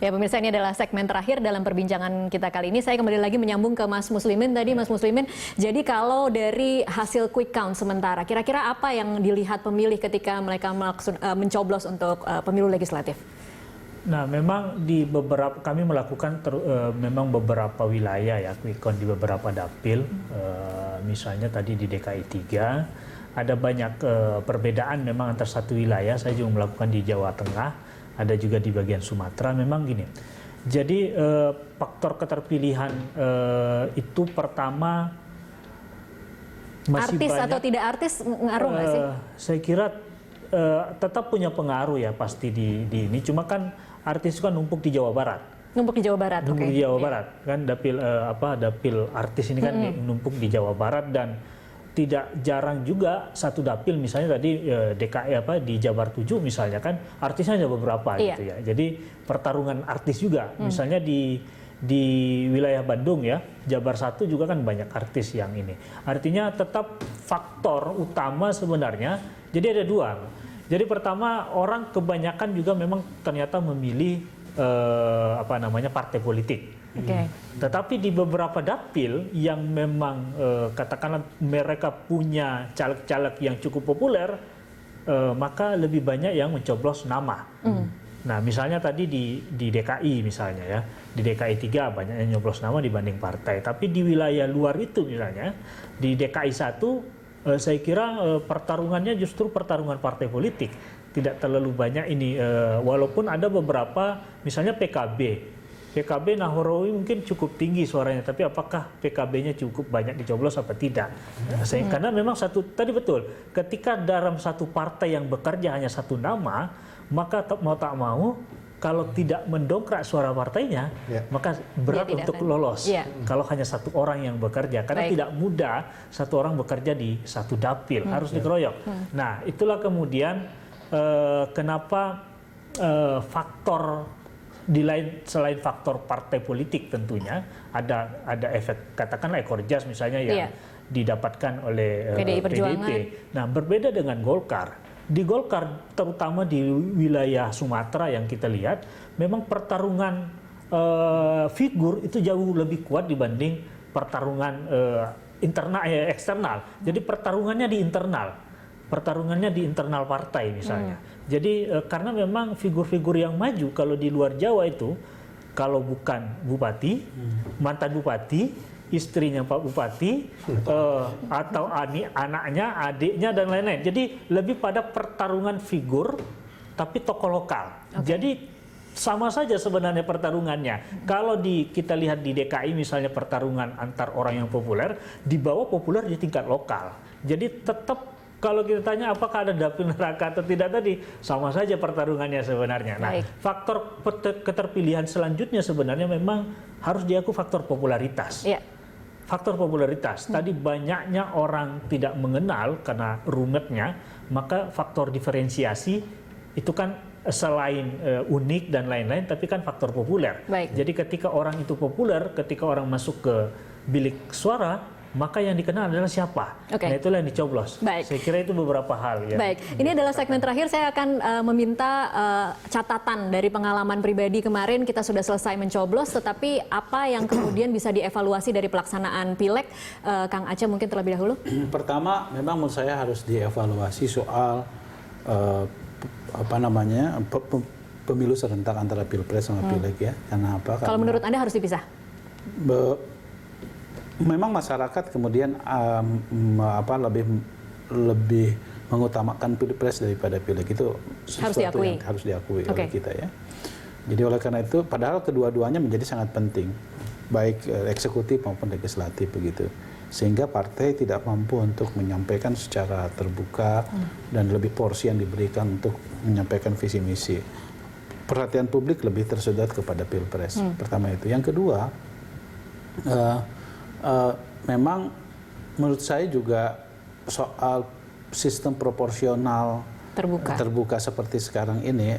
Ya pemirsa, ini adalah segmen terakhir dalam perbincangan kita kali ini. Saya kembali lagi menyambung ke Mas Muslimin tadi. Mas Muslimin, jadi kalau dari hasil quick count sementara, kira-kira apa yang dilihat pemilih ketika mereka mencoblos untuk pemilu legislatif? Nah, memang di beberapa kami melakukan memang beberapa wilayah ya quick count di beberapa dapil. Misalnya tadi di DKI 3 ada banyak perbedaan memang antar satu wilayah. Saya juga melakukan di Jawa Tengah. Ada juga di bagian Sumatera. Memang gini, jadi faktor keterpilihan itu pertama masih artis banyak, atau tidak artis ngaruh nggak sih? Saya kira tetap punya pengaruh ya pasti di ini. Cuma kan artis kan numpuk di Jawa Barat. Numpuk di Jawa Barat, numpuk di Jawa Barat kan dapil artis ini kan numpuk di Jawa Barat, dan tidak jarang juga satu dapil misalnya tadi DKI di Jabar 7 misalnya kan artisnya ada beberapa gitu ya. Jadi pertarungan artis juga misalnya di wilayah Bandung ya, Jabar 1 juga kan banyak artis yang ini. Artinya tetap faktor utama sebenarnya. Jadi ada dua. Jadi pertama, orang kebanyakan juga memang ternyata memilih partai politik. Tetapi di beberapa dapil yang memang katakanlah mereka punya caleg-caleg yang cukup populer, maka lebih banyak yang mencoblos nama. Nah, misalnya tadi di DKI misalnya ya, di DKI 3 banyak yang nyoblos nama dibanding partai. Tapi di wilayah luar itu misalnya, di DKI 1 saya kira pertarungannya justru pertarungan partai politik. Tidak terlalu banyak ini, walaupun ada beberapa misalnya PKB Nahrawi mungkin cukup tinggi suaranya, tapi apakah PKB-nya cukup banyak dicoblos apa tidak? Karena memang tadi betul, ketika dalam satu partai yang bekerja hanya satu nama, maka mau tak mau kalau tidak mendongkrak suara partainya, maka berat untuk lolos. Kalau hanya satu orang yang bekerja, karena tidak mudah satu orang bekerja di satu dapil, harus dikeroyok. Nah, itulah kemudian kenapa faktor selain faktor partai politik tentunya ada efek, katakanlah ekor jas misalnya yang didapatkan oleh PDIP. Nah, berbeda dengan Golkar. Di Golkar terutama di wilayah Sumatera yang kita lihat memang pertarungan figur itu jauh lebih kuat dibanding pertarungan eksternal. Jadi pertarungannya di internal partai misalnya. Jadi karena memang figur-figur yang maju kalau di luar Jawa itu, kalau bukan bupati, mantan bupati, istrinya Pak Bupati, atau anaknya, adiknya dan lain-lain. Jadi lebih pada pertarungan figur tapi tokoh lokal. Jadi sama saja sebenarnya pertarungannya. Kalau kita lihat di DKI misalnya pertarungan antar orang yang populer, di bawah populer di tingkat lokal. Jadi tetap kalau kita tanya apakah ada dapil neraka atau tidak tadi, sama saja pertarungannya sebenarnya. Nah, faktor keterpilihan selanjutnya sebenarnya memang harus diakui faktor popularitas. Faktor popularitas. Tadi banyaknya orang tidak mengenal karena rumetnya, maka faktor diferensiasi itu kan selain unik dan lain-lain, tapi kan faktor populer. Jadi ketika orang itu populer, ketika orang masuk ke bilik suara, maka yang dikenal adalah siapa. Nah, itulah yang dicoblos. Saya kira itu beberapa hal ya. Ini adalah segmen terakhir. Saya akan meminta catatan dari pengalaman pribadi kemarin. Kita sudah selesai mencoblos, tetapi apa yang kemudian bisa dievaluasi dari pelaksanaan Pileg? Kang Aceh mungkin terlebih dahulu. Pertama, memang menurut saya harus dievaluasi soal pemilu serentak antara Pilpres sama Pileg ya. Karena apa? Kalau menurut Anda harus dipisah? Memang masyarakat kemudian lebih mengutamakan Pilpres daripada Pileg, itu sesuatu yang harus diakui oleh kita ya. Jadi oleh karena itu, padahal kedua-duanya menjadi sangat penting, baik eksekutif maupun legislatif begitu, sehingga partai tidak mampu untuk menyampaikan secara terbuka dan lebih porsi yang diberikan untuk menyampaikan visi misi. Perhatian publik lebih tersedot kepada Pilpres. Pertama itu. Yang kedua, memang menurut saya juga soal sistem proporsional terbuka seperti sekarang ini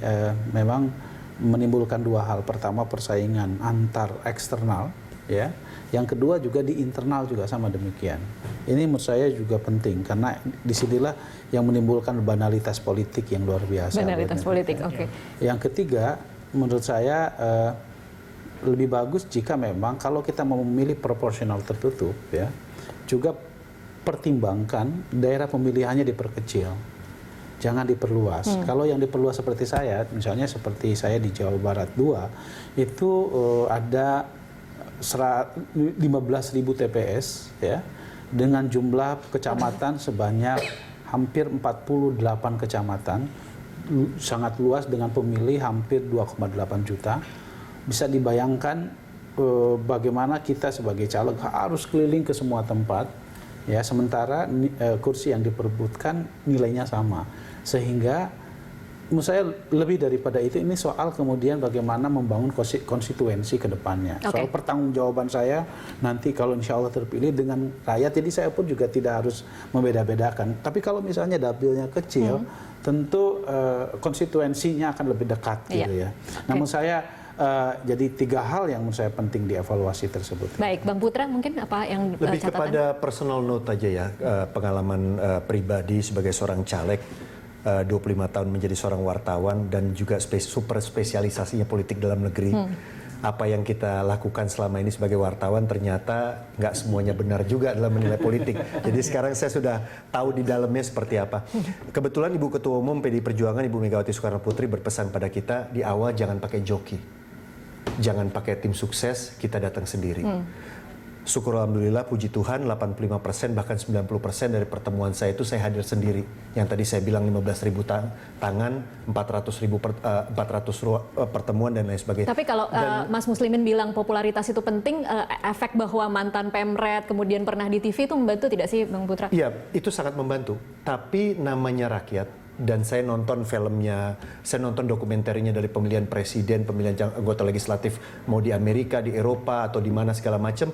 memang menimbulkan dua hal. Pertama, persaingan antar eksternal ya. Yang kedua juga di internal juga sama demikian. Ini menurut saya juga penting karena disinilah yang menimbulkan banalitas politik yang luar biasa. Banalitas politik, Yang ketiga, menurut saya lebih bagus jika memang kalau kita mau memilih proporsional tertutup ya, juga pertimbangkan daerah pemilihannya diperkecil. Jangan diperluas. Kalau yang diperluas seperti saya, misalnya seperti saya di Jawa Barat 2, itu ada 15.000 TPS ya, dengan jumlah kecamatan sebanyak hampir 48 kecamatan, sangat luas dengan pemilih hampir 2,8 juta. Bisa dibayangkan bagaimana kita sebagai caleg harus keliling ke semua tempat, ya, sementara kursi yang diperebutkan nilainya sama, sehingga menurut saya lebih daripada itu, ini soal kemudian bagaimana membangun konstituensi ke depannya. Soal pertanggungjawaban saya nanti kalau insya Allah terpilih dengan rakyat, jadi saya pun juga tidak harus membeda-bedakan. Tapi kalau misalnya dapilnya kecil, tentu konstituensinya akan lebih dekat gitu ya. Namun saya jadi 3 hal yang menurut saya penting dievaluasi tersebut. Baik, Bang Putra mungkin apa yang lebih catatan? Kepada personal note aja ya, pengalaman pribadi sebagai seorang caleg, 25 tahun menjadi seorang wartawan dan juga super spesialisasinya politik dalam negeri. Apa yang kita lakukan selama ini sebagai wartawan ternyata nggak semuanya benar juga dalam menilai politik. Jadi sekarang saya sudah tahu di dalamnya seperti apa. Kebetulan Ibu Ketua Umum PDI Perjuangan, Ibu Megawati Soekarno Putri berpesan pada kita di awal, jangan pakai joki. Jangan pakai tim sukses, kita datang sendiri. Syukur alhamdulillah, puji Tuhan, 85% bahkan 90% dari pertemuan saya itu saya hadir sendiri. Yang tadi saya bilang 15.000 tangan, 400.000 pertemuan dan lain sebagainya. Tapi kalau Mas Muslimin bilang popularitas itu penting, efek bahwa mantan Pemret kemudian pernah di TV itu membantu tidak sih, Bang Putra? Iya, itu sangat membantu. Tapi namanya rakyat, dan saya nonton filmnya, saya nonton dokumenternya dari pemilihan presiden, pemilihan anggota legislatif, mau di Amerika, di Eropa, atau di mana segala macam.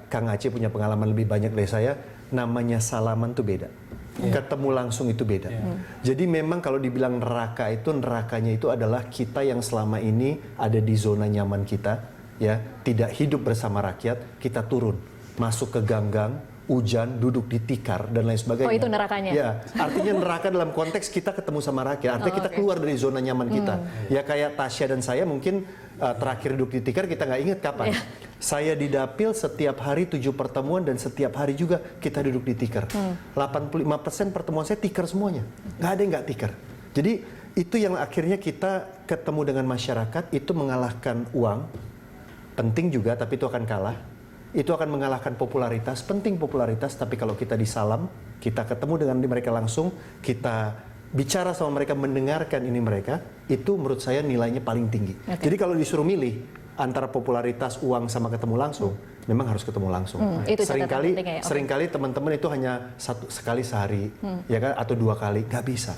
Kang Aceh punya pengalaman lebih banyak dari saya. Namanya salaman tuh beda, ketemu langsung itu beda. Jadi memang kalau dibilang neraka itu, nerakanya itu adalah kita yang selama ini ada di zona nyaman kita, ya, tidak hidup bersama rakyat, kita turun, masuk ke ganggang, hujan, duduk di tikar dan lain sebagainya. Oh, itu nerakanya? Ya, artinya neraka dalam konteks kita ketemu sama rakyat, artinya kita keluar dari zona nyaman kita. Ya kayak Tasya dan saya mungkin terakhir duduk di tikar kita nggak ingat kapan. Saya di Dapil setiap hari 7 pertemuan dan setiap hari juga kita duduk di tikar. 85% pertemuan saya tikar semuanya, nggak ada yang nggak tikar. Jadi itu yang akhirnya kita ketemu dengan masyarakat, itu mengalahkan uang, penting juga tapi itu akan kalah. Itu akan mengalahkan popularitas, penting popularitas, tapi kalau kita disalam, kita ketemu dengan mereka langsung, kita bicara sama mereka, mendengarkan ini mereka, itu menurut saya nilainya paling tinggi. Jadi kalau disuruh milih antara popularitas, uang sama ketemu langsung, memang harus ketemu langsung. Seringkali teman-teman itu hanya sekali sehari, ya kan, atau 2 kali, nggak bisa.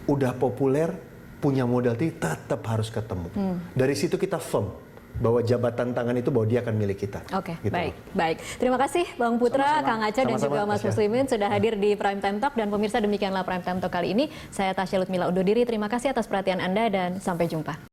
Udah populer, punya modal tinggi, tetap harus ketemu. Dari situ kita firm bahwa jabatan tangan itu bahwa dia akan milik kita. Oke, gitu. baik. Terima kasih Bang Putra, Kang Aceh dan juga Mas Muslimin sudah hadir di Prime Time Talk, dan pemirsa demikianlah Prime Time Talk kali ini. Saya Tasya Lutmila undur diri. Terima kasih atas perhatian Anda dan sampai jumpa.